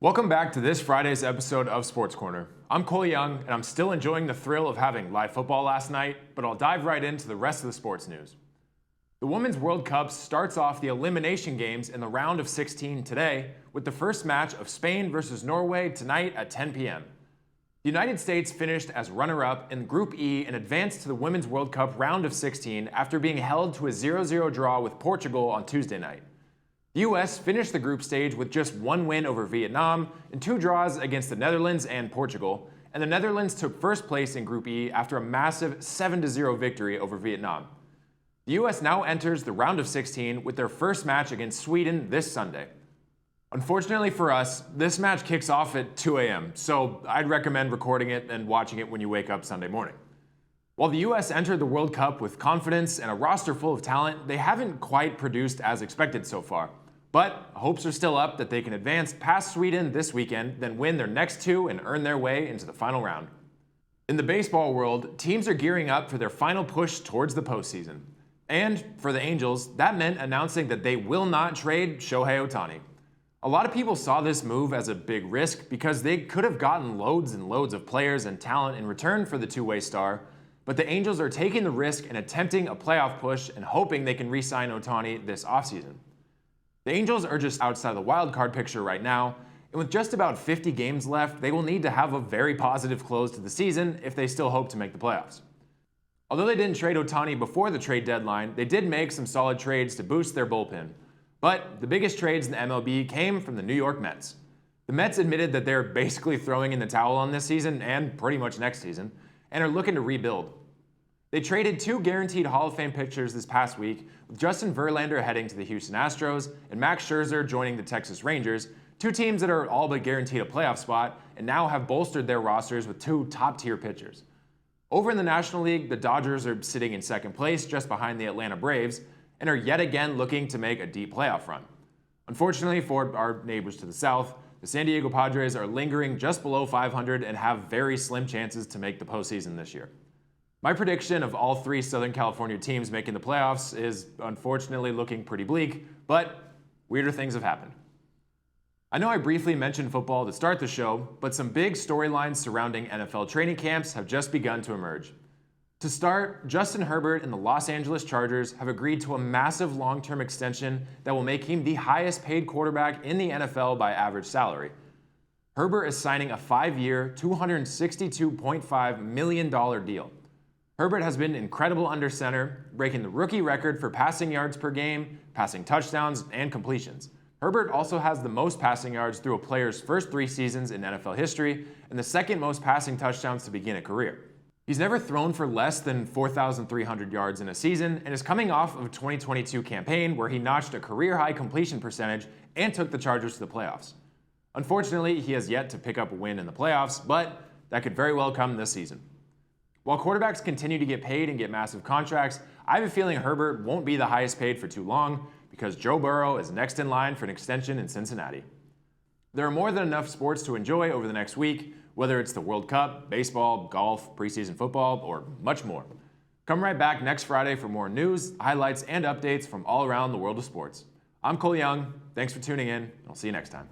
Welcome back to this Friday's episode of Sports Corner. I'm Cole Young, and I'm still enjoying the thrill of having live football last night, but I'll dive right into the rest of the sports news. The Women's World Cup starts off the elimination games in the round of 16 today, with the first match of Spain versus Norway tonight at 10 p.m. The United States finished as runner-up in Group E and advanced to the Women's World Cup round of 16 after being held to a 0-0 draw with Portugal on Tuesday night. The U.S. finished the group stage with just one win over Vietnam and two draws against the Netherlands and Portugal, and the Netherlands took first place in Group E after a massive 7-0 victory over Vietnam. The U.S. now enters the round of 16 with their first match against Sweden this Sunday. Unfortunately for us, this match kicks off at 2 a.m., so I'd recommend recording it and watching it when you wake up Sunday morning. While the U.S. entered the World Cup with confidence and a roster full of talent, they haven't quite produced as expected so far. But hopes are still up that they can advance past Sweden this weekend, then win their next two and earn their way into the final round. In the baseball world, teams are gearing up for their final push towards the postseason. And for the Angels, that meant announcing that they will not trade Shohei Ohtani. A lot of people saw this move as a big risk because they could have gotten loads and loads of players and talent in return for the two-way star, but the Angels are taking the risk and attempting a playoff push and hoping they can re-sign Ohtani this offseason. The Angels are just outside the wild card picture right now, and with just about 50 games left, they will need to have a very positive close to the season if they still hope to make the playoffs. Although they didn't trade Ohtani before the trade deadline, they did make some solid trades to boost their bullpen. But the biggest trades in the MLB came from the New York Mets. The Mets admitted that they're basically throwing in the towel on this season and pretty much next season, and are looking to rebuild. They traded two guaranteed Hall of Fame pitchers this past week, with Justin Verlander heading to the Houston Astros and Max Scherzer joining the Texas Rangers, two teams that are all but guaranteed a playoff spot and now have bolstered their rosters with two top-tier pitchers. Over in the National League, the Dodgers are sitting in second place just behind the Atlanta Braves and are yet again looking to make a deep playoff run. Unfortunately for our neighbors to the south, the San Diego Padres are lingering just below 500 and have very slim chances to make the postseason this year. My prediction of all three Southern California teams making the playoffs is unfortunately looking pretty bleak, but weirder things have happened. I know I briefly mentioned football to start the show, but some big storylines surrounding NFL training camps have just begun to emerge. To start, Justin Herbert and the Los Angeles Chargers have agreed to a massive long-term extension that will make him the highest paid quarterback in the NFL by average salary. Herbert is signing a 5-year, $262.5 million deal. Herbert has been incredible under center, breaking the rookie record for passing yards per game, passing touchdowns, and completions. Herbert also has the most passing yards through a player's first 3 seasons in NFL history and the second most passing touchdowns to begin a career. He's never thrown for less than 4,300 yards in a season and is coming off of a 2022 campaign where he notched a career-high completion percentage and took the Chargers to the playoffs. Unfortunately, he has yet to pick up a win in the playoffs, but that could very well come this season. While quarterbacks continue to get paid and get massive contracts, I have a feeling Herbert won't be the highest paid for too long because Joe Burrow is next in line for an extension in Cincinnati. There are more than enough sports to enjoy over the next week, whether it's the World Cup, baseball, golf, preseason football, or much more. Come right back next Friday for more news, highlights, and updates from all around the world of sports. I'm Cole Young. Thanks for tuning in. I'll see you next time.